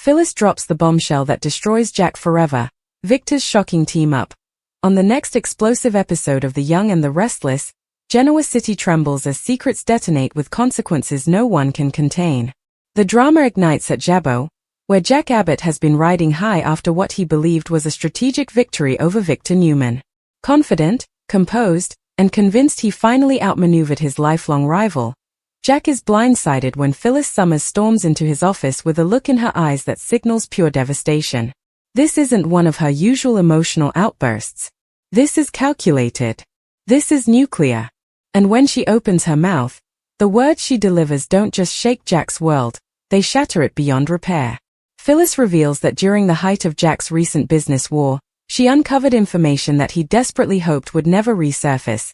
Phyllis drops the bombshell that destroys Jack forever. Victor's shocking team-up. On the next explosive episode of The Young and the Restless, Genoa City trembles as secrets detonate with consequences no one can contain. The drama ignites at Jabot, where Jack Abbott has been riding high after what he believed was a strategic victory over Victor Newman. Confident, composed, and convinced he finally outmaneuvered his lifelong rival, Jack is blindsided when Phyllis Summers storms into his office with a look in her eyes that signals pure devastation. This isn't one of her usual emotional outbursts. This is calculated. This is nuclear. And when she opens her mouth, the words she delivers don't just shake Jack's world, they shatter it beyond repair. Phyllis reveals that during the height of Jack's recent business war, she uncovered information that he desperately hoped would never resurface.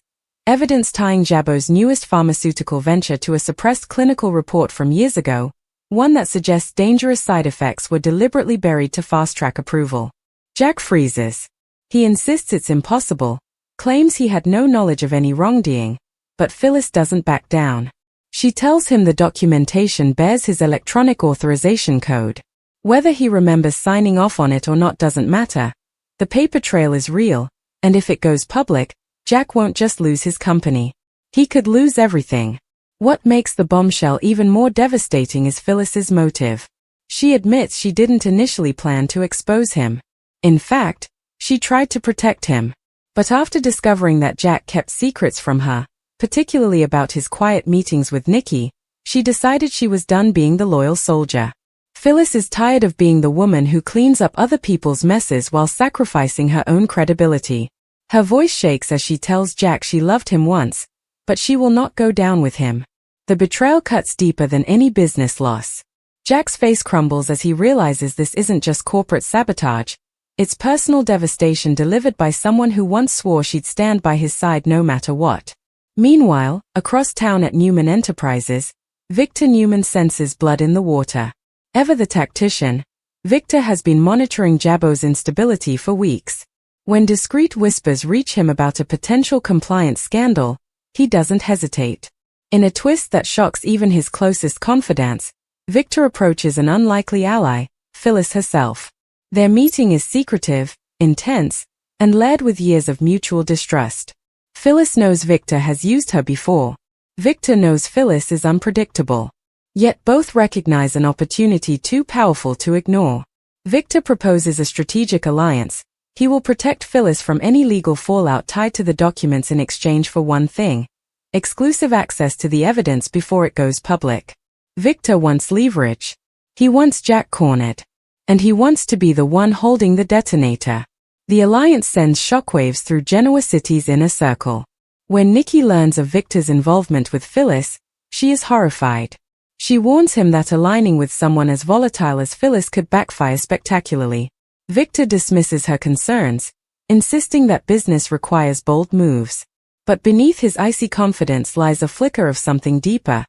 Evidence tying Jabot's newest pharmaceutical venture to a suppressed clinical report from years ago, one that suggests dangerous side effects were deliberately buried to fast-track approval. Jack freezes. He insists it's impossible, claims he had no knowledge of any wrongdoing, but Phyllis doesn't back down. She tells him the documentation bears his electronic authorization code. Whether he remembers signing off on it or not doesn't matter. The paper trail is real, and if it goes public, Jack won't just lose his company. He could lose everything. What makes the bombshell even more devastating is Phyllis's motive. She admits she didn't initially plan to expose him. In fact, she tried to protect him. But after discovering that Jack kept secrets from her, particularly about his quiet meetings with Nikki, she decided she was done being the loyal soldier. Phyllis is tired of being the woman who cleans up other people's messes while sacrificing her own credibility. Her voice shakes as she tells Jack she loved him once, but she will not go down with him. The betrayal cuts deeper than any business loss. Jack's face crumbles as he realizes this isn't just corporate sabotage, it's personal devastation delivered by someone who once swore she'd stand by his side no matter what. Meanwhile, across town at Newman Enterprises, Victor Newman senses blood in the water. Ever the tactician, Victor has been monitoring Jabot's instability for weeks. When discreet whispers reach him about a potential compliance scandal, he doesn't hesitate. In a twist that shocks even his closest confidants, Victor approaches an unlikely ally, Phyllis herself. Their meeting is secretive, intense, and layered with years of mutual distrust. Phyllis knows Victor has used her before. Victor knows Phyllis is unpredictable. Yet both recognize an opportunity too powerful to ignore. Victor proposes a strategic alliance. He will protect Phyllis from any legal fallout tied to the documents in exchange for one thing: exclusive access to the evidence before it goes public. Victor wants leverage. He wants Jack cornered. And he wants to be the one holding the detonator. The alliance sends shockwaves through Genoa City's inner circle. When Nikki learns of Victor's involvement with Phyllis, she is horrified. She warns him that aligning with someone as volatile as Phyllis could backfire spectacularly. Victor dismisses her concerns, insisting that business requires bold moves. But beneath his icy confidence lies a flicker of something deeper.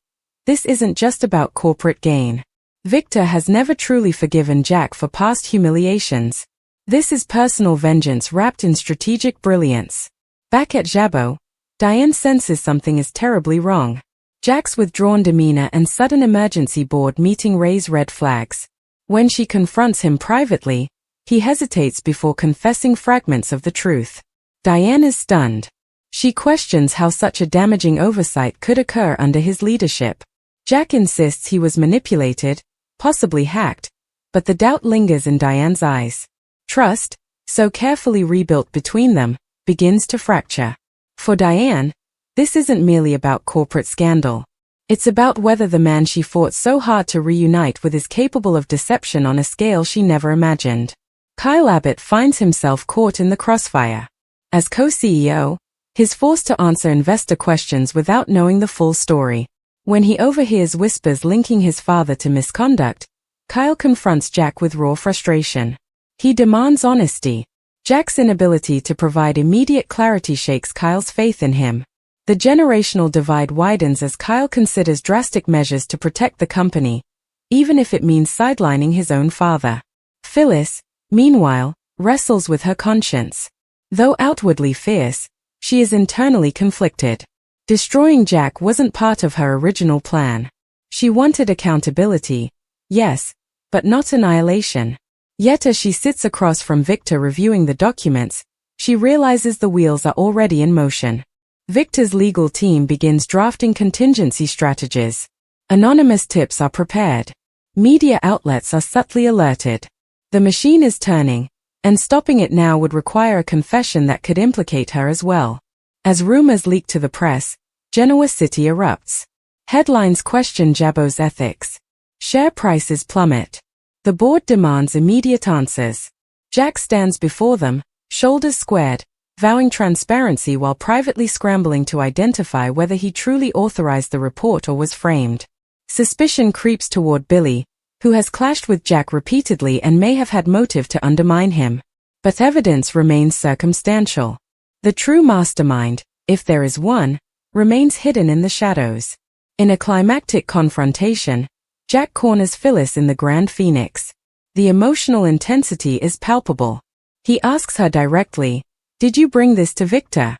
This isn't just about corporate gain. Victor has never truly forgiven Jack for past humiliations. This is personal vengeance wrapped in strategic brilliance. Back at Jabot, Diane senses something is terribly wrong. Jack's withdrawn demeanor and sudden emergency board meeting raise red flags. When she confronts him privately, he hesitates before confessing fragments of the truth. Diane is stunned. She questions how such a damaging oversight could occur under his leadership. Jack insists he was manipulated, possibly hacked, but the doubt lingers in Diane's eyes. Trust, so carefully rebuilt between them, begins to fracture. For Diane, this isn't merely about corporate scandal. It's about whether the man she fought so hard to reunite with is capable of deception on a scale she never imagined. Kyle Abbott finds himself caught in the crossfire. As co-CEO, he's forced to answer investor questions without knowing the full story. When he overhears whispers linking his father to misconduct, Kyle confronts Jack with raw frustration. He demands honesty. Jack's inability to provide immediate clarity shakes Kyle's faith in him. The generational divide widens as Kyle considers drastic measures to protect the company, even if it means sidelining his own father. Phyllis, meanwhile, wrestles with her conscience. Though outwardly fierce, she is internally conflicted. Destroying Jack wasn't part of her original plan. She wanted accountability, yes, but not annihilation. Yet as she sits across from Victor reviewing the documents, she realizes the wheels are already in motion. Victor's legal team begins drafting contingency strategies. Anonymous tips are prepared. Media outlets are subtly alerted. The machine is turning, and stopping it now would require a confession that could implicate her as well. As rumors leak to the press, Genoa City erupts. Headlines question Jabot's ethics. Share prices plummet. The board demands immediate answers. Jack stands before them, shoulders squared, vowing transparency while privately scrambling to identify whether he truly authorized the report or was framed. Suspicion creeps toward Billy, who has clashed with Jack repeatedly and may have had motive to undermine him. But evidence remains circumstantial. The true mastermind, if there is one, remains hidden in the shadows. In a climactic confrontation, Jack corners Phyllis in the Grand Phoenix. The emotional intensity is palpable. He asks her directly, "Did you bring this to Victor?"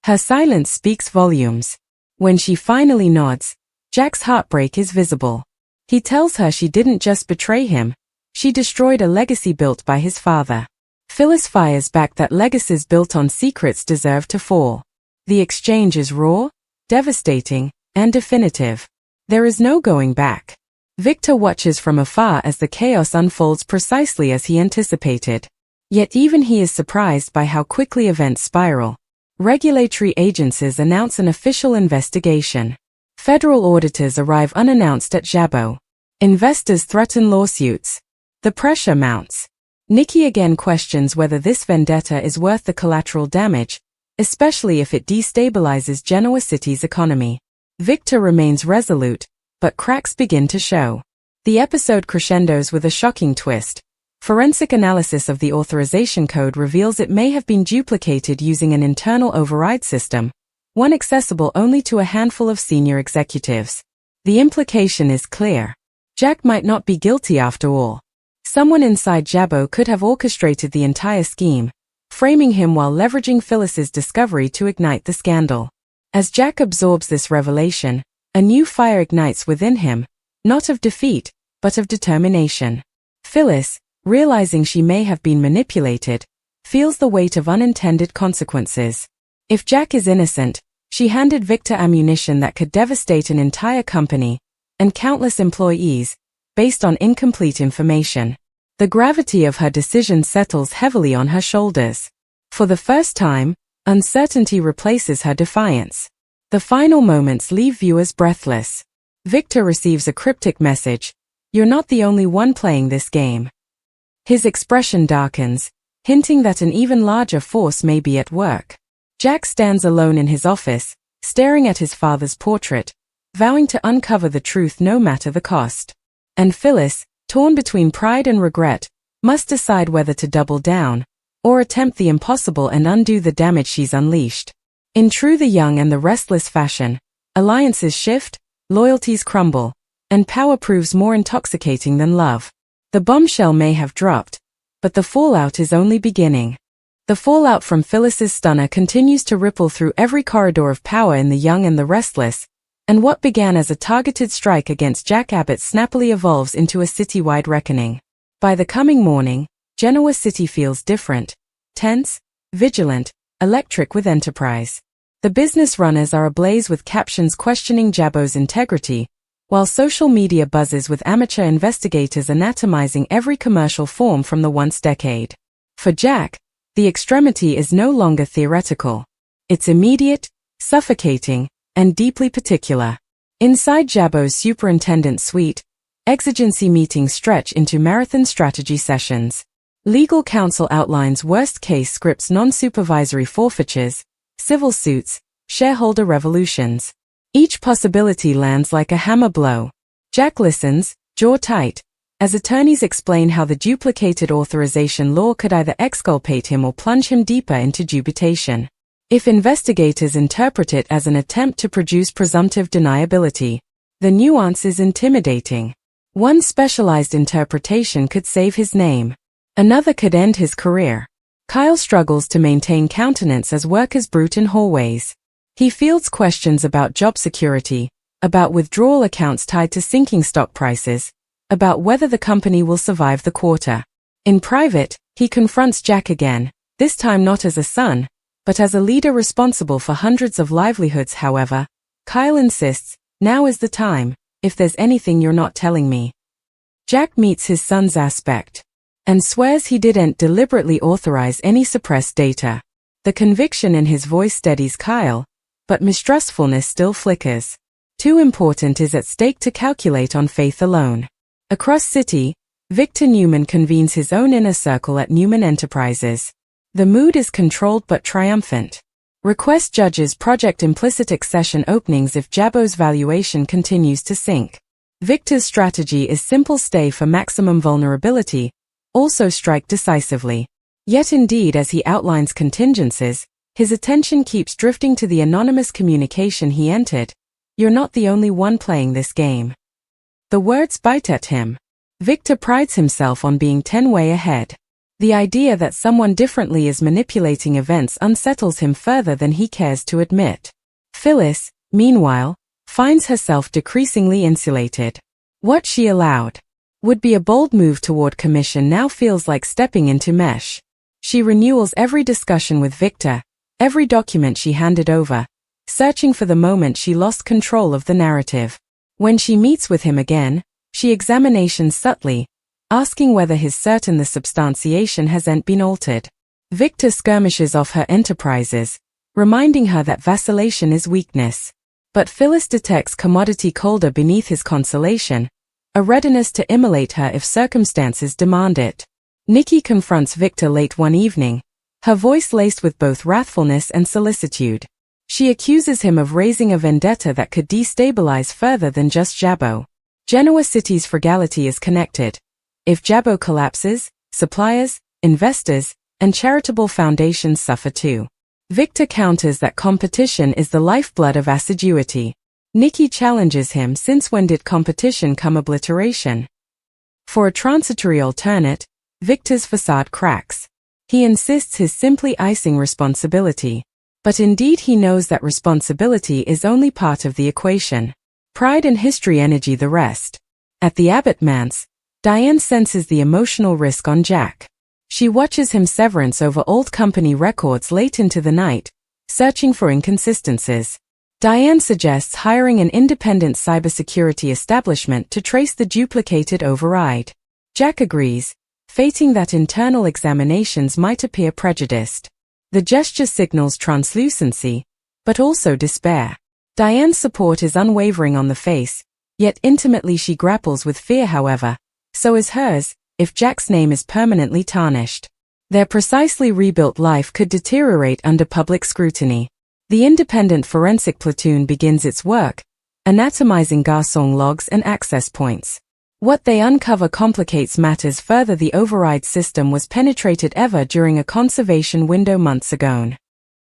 Her silence speaks volumes. When she finally nods, Jack's heartbreak is visible. He tells her she didn't just betray him, she destroyed a legacy built by his father. Phyllis fires back that legacies built on secrets deserve to fall. The exchange is raw, devastating, and definitive. There is no going back. Victor watches from afar as the chaos unfolds precisely as he anticipated. Yet even he is surprised by how quickly events spiral. Regulatory agencies announce an official investigation. Federal auditors arrive unannounced at Jabot. Investors threaten lawsuits. The pressure mounts. Nikki again questions whether this vendetta is worth the collateral damage, especially if it destabilizes Genoa City's economy. Victor remains resolute, but cracks begin to show. The episode crescendos with a shocking twist. Forensic analysis of the authorization code reveals it may have been duplicated using an internal override system, one accessible only to a handful of senior executives. The implication is clear. Jack might not be guilty after all. Someone inside Jabot could have orchestrated the entire scheme, framing him while leveraging Phyllis's discovery to ignite the scandal. As Jack absorbs this revelation, a new fire ignites within him, not of defeat, but of determination. Phyllis, realizing she may have been manipulated, feels the weight of unintended consequences. If Jack is innocent, she handed Victor ammunition that could devastate an entire company and countless employees, based on incomplete information. The gravity of her decision settles heavily on her shoulders. For the first time, uncertainty replaces her defiance. The final moments leave viewers breathless. Victor receives a cryptic message, "You're not the only one playing this game." His expression darkens, hinting that an even larger force may be at work. Jack stands alone in his office, staring at his father's portrait, vowing to uncover the truth no matter the cost. And Phyllis, torn between pride and regret, must decide whether to double down, or attempt the impossible and undo the damage she's unleashed. In true The Young and the Restless fashion, alliances shift, loyalties crumble, and power proves more intoxicating than love. The bombshell may have dropped, but the fallout is only beginning. The fallout from Phyllis's stunner continues to ripple through every corridor of power in The Young and the Restless, and what began as a targeted strike against Jack Abbott snappily evolves into a citywide reckoning. By the coming morning, Genoa City feels different, tense, vigilant, electric with enterprise. The business runners are ablaze with captions questioning Jabot's integrity, while social media buzzes with amateur investigators anatomizing every commercial form from the once decade. For Jack, the extremity is no longer theoretical. It's immediate, suffocating, and deeply particular. Inside Jabot's superintendent suite, exigency meetings stretch into marathon strategy sessions. Legal counsel outlines worst-case scripts, non-supervisory forfeitures, civil suits, shareholder revolutions. Each possibility lands like a hammer blow. Jack listens, jaw tight, as attorneys explain how the duplicated authorization law could either exculpate him or plunge him deeper into dubitation. If investigators interpret it as an attempt to produce presumptive deniability, the nuance is intimidating. One specialized interpretation could save his name. Another could end his career. Kyle struggles to maintain countenance as workers brute in hallways. He fields questions about job security, about withdrawal accounts tied to sinking stock prices, about whether the company will survive the quarter. In private, he confronts Jack again, this time not as a son, but as a leader responsible for hundreds of livelihoods. However, Kyle insists, now is the time, if there's anything you're not telling me. Jack meets his son's aspect and swears he didn't deliberately authorize any suppressed data. The conviction in his voice steadies Kyle, but mistrustfulness still flickers. Too important is at stake to calculate on faith alone. Across city, Victor Newman convenes his own inner circle at Newman Enterprises. The mood is controlled but triumphant. Request judges project implicit accession openings if Jabot's valuation continues to sink. Victor's strategy is simple: stay for maximum vulnerability, also strike decisively. Yet indeed, as he outlines contingencies, his attention keeps drifting to the anonymous communication he entered. You're not the only one playing this game. The words bite at him. Victor prides himself on being 10 way ahead. The idea that someone differently is manipulating events unsettles him further than he cares to admit. Phyllis, meanwhile, finds herself decreasingly insulated. What she allowed would be a bold move toward commission now feels like stepping into mesh. She renewals every discussion with Victor, every document she handed over, searching for the moment she lost control of the narrative. When she meets with him again, she examinations subtly, asking whether he's certain the substantiation hasn't been altered. Victor skirmishes off her enterprises, reminding her that vacillation is weakness. But Phyllis detects commodity colder beneath his consolation, a readiness to immolate her if circumstances demand it. Nikki confronts Victor late one evening, her voice laced with both wrathfulness and solicitude. She accuses him of raising a vendetta that could destabilize further than just Jabot. Genoa City's frugality is connected. If Jabot collapses, suppliers, investors, and charitable foundations suffer too. Victor counters that competition is the lifeblood of assiduity. Nikki challenges him: since when did competition come obliteration? For a transitory alternate, Victor's facade cracks. He insists he's simply icing responsibility. But indeed he knows that responsibility is only part of the equation. Pride and history energy the rest. At the Abbott manse, Diane senses the emotional risk on Jack. She watches him severance over old company records late into the night, searching for inconsistencies. Diane suggests hiring an independent cybersecurity establishment to trace the duplicated override. Jack agrees, fating that internal examinations might appear prejudiced. The gesture signals translucency, but also despair. Diane's support is unwavering on the face, yet intimately she grapples with fear. However, so is hers, if Jack's name is permanently tarnished. Their precisely rebuilt life could deteriorate under public scrutiny. The independent forensic platoon begins its work, anatomizing Garsong logs and access points. What they uncover complicates matters further. The override system was penetrated ever during a conservation window months ago.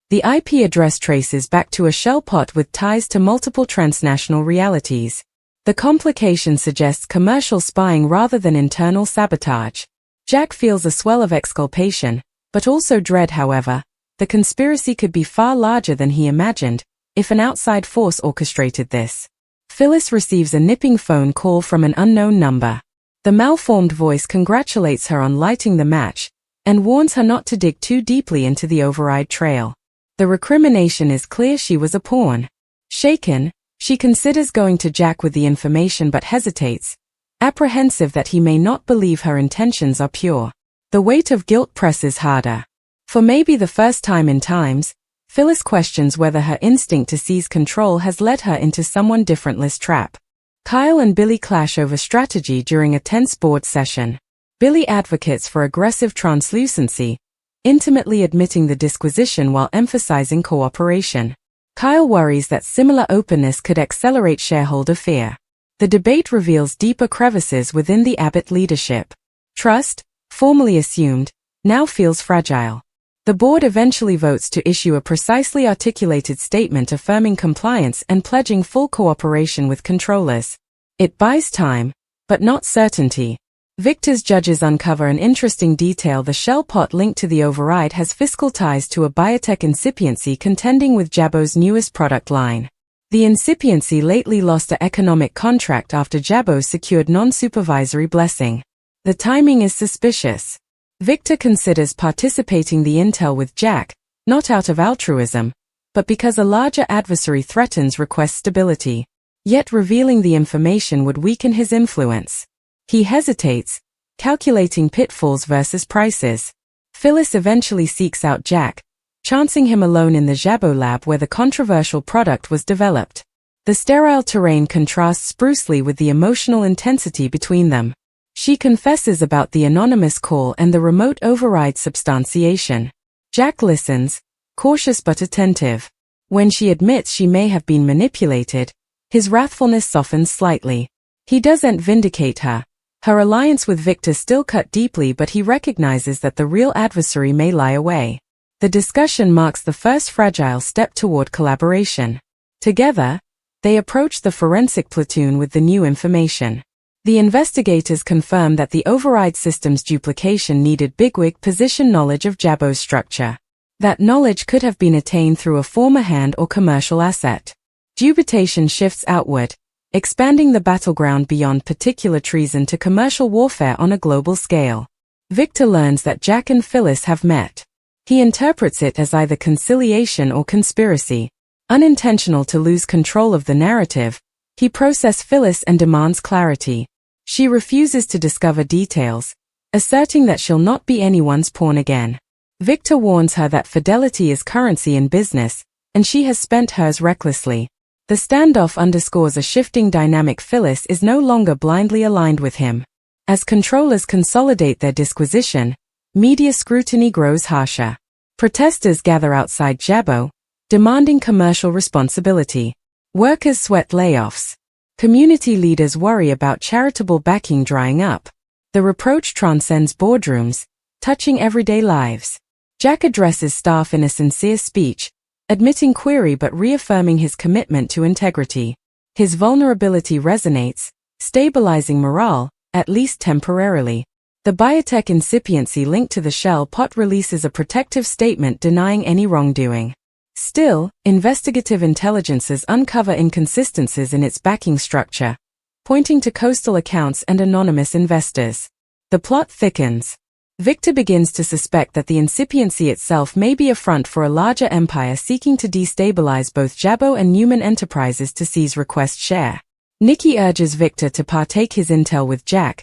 The IP address traces back to a shell pot with ties to multiple transnational realities. The complication suggests commercial spying rather than internal sabotage. Jack feels a swell of exculpation, but also dread. However, the conspiracy could be far larger than he imagined, if an outside force orchestrated this. Phyllis receives a nipping phone call from an unknown number. The malformed voice congratulates her on lighting the match, and warns her not to dig too deeply into the override trail. The recrimination is clear: she was a pawn. Shaken, she considers going to Jack with the information but hesitates, apprehensive that he may not believe her intentions are pure. The weight of guilt presses harder. For maybe the first time in times, Phyllis questions whether her instinct to seize control has led her into someone differentless trap. Kyle and Billy clash over strategy during a tense board session. Billy advocates for aggressive translucency, intimately admitting the disquisition while emphasizing cooperation. Kyle worries that similar openness could accelerate shareholder fear. The debate reveals deeper crevices within the Abbott leadership. Trust, formerly assumed, now feels fragile. The board eventually votes to issue a precisely articulated statement affirming compliance and pledging full cooperation with controllers. It buys time, but not certainty. Victor's judges uncover an interesting detail: the shell pot linked to the override has fiscal ties to a biotech incipiency contending with Jabot's newest product line. The incipiency lately lost an economic contract after Jabot secured non-supervisory blessing. The timing is suspicious. Victor considers participating the intel with Jack, not out of altruism, but because a larger adversary threatens request stability. Yet revealing the information would weaken his influence. He hesitates, calculating pitfalls versus prices. Phyllis eventually seeks out Jack, chancing him alone in the Jabot lab where the controversial product was developed. The sterile terrain contrasts sprucely with the emotional intensity between them. She confesses about the anonymous call and the remote override substantiation. Jack listens, cautious but attentive. When she admits she may have been manipulated, his wrathfulness softens slightly. He doesn't vindicate her. Her alliance with Victor still cut deeply, but he recognizes that the real adversary may lie away. The discussion marks the first fragile step toward collaboration. Together, they approach the forensic platoon with the new information. The investigators confirm that the override system's duplication needed bigwig position knowledge of Jabot's structure. That knowledge could have been attained through a former hand or commercial asset. Duplication shifts outward, expanding the battleground beyond particular treason to commercial warfare on a global scale. Victor learns that Jack and Phyllis have met. He interprets it as either conciliation or conspiracy. Unintentional to lose control of the narrative, he processes Phyllis and demands clarity. She refuses to discover details, asserting that she'll not be anyone's pawn again. Victor warns her that fidelity is currency in business, and she has spent hers recklessly. The standoff underscores a shifting dynamic. Phyllis is no longer blindly aligned with him. As controllers consolidate their disquisition, media scrutiny grows harsher. Protesters gather outside Jabot, demanding commercial responsibility. Workers sweat layoffs. Community leaders worry about charitable backing drying up. The reproach transcends boardrooms, touching everyday lives. Jack addresses staff in a sincere speech, admitting query but reaffirming his commitment to integrity. His vulnerability resonates, stabilizing morale, at least temporarily. The biotech incipiency linked to the shell pot releases a protective statement denying any wrongdoing. Still, investigative intelligences uncover inconsistencies in its backing structure, pointing to coastal accounts and anonymous investors. The plot thickens. Victor begins to suspect that the incipiency itself may be a front for a larger empire seeking to destabilize both Jabot and Newman Enterprises to seize request share. Nikki urges Victor to partake his intel with Jack,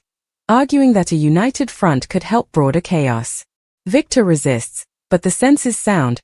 arguing that a united front could help broader chaos. Victor resists, but the sense is sound.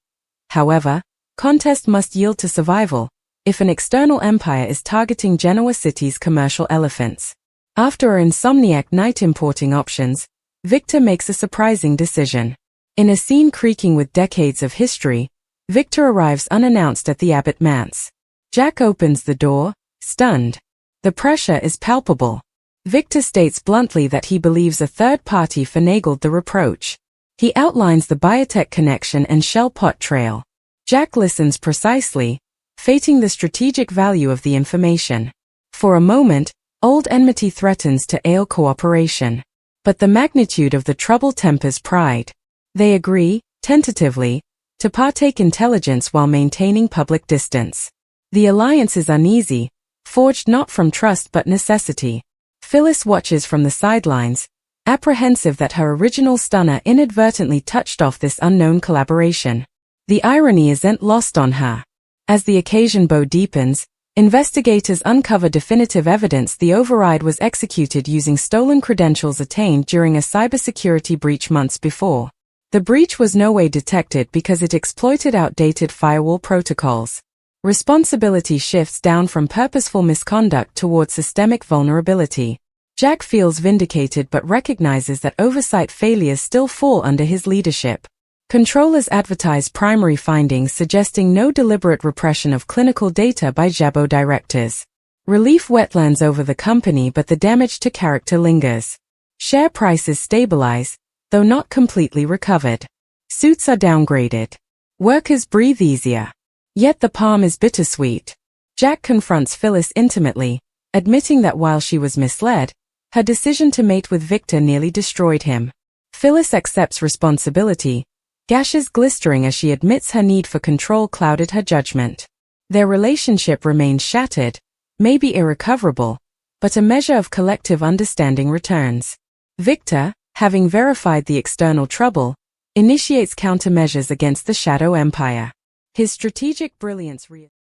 However, contest must yield to survival, if an external empire is targeting Genoa City's commercial elephants. After an insomniac night importing options, Victor makes a surprising decision. In a scene creaking with decades of history, Victor arrives unannounced at the Abbott manse. Jack opens the door, stunned. The pressure is palpable. Victor states bluntly that he believes a third party finagled the reproach. He outlines the biotech connection and shell pot trail. Jack listens precisely, fating the strategic value of the information. For a moment, old enmity threatens to ail cooperation. But the magnitude of the trouble tempers pride. They agree, tentatively, to partake intelligence while maintaining public distance. The alliance is uneasy, forged not from trust but necessity. Phyllis watches from the sidelines, apprehensive that her original stunner inadvertently touched off this unknown collaboration. The irony isn't lost on her. As the occasion deepens, investigators uncover definitive evidence the override was executed using stolen credentials attained during a cybersecurity breach months before. The breach was no way detected because it exploited outdated firewall protocols. Responsibility shifts down from purposeful misconduct towards systemic vulnerability. Jack feels vindicated but recognizes that oversight failures still fall under his leadership. Controllers advertise primary findings suggesting no deliberate repression of clinical data by Jabot directors. Relief wetlands over the company but the damage to character lingers. Share prices stabilize, though not completely recovered. Suits are downgraded. Workers breathe easier. Yet the palm is bittersweet. Jack confronts Phyllis intimately, admitting that while she was misled, her decision to mate with Victor nearly destroyed him. Phyllis accepts responsibility, gashes glistering as she admits her need for control clouded her judgment. Their relationship remains shattered, maybe irrecoverable, but a measure of collective understanding returns. Victor, having verified the external trouble, initiates countermeasures against the Shadow Empire. His strategic brilliance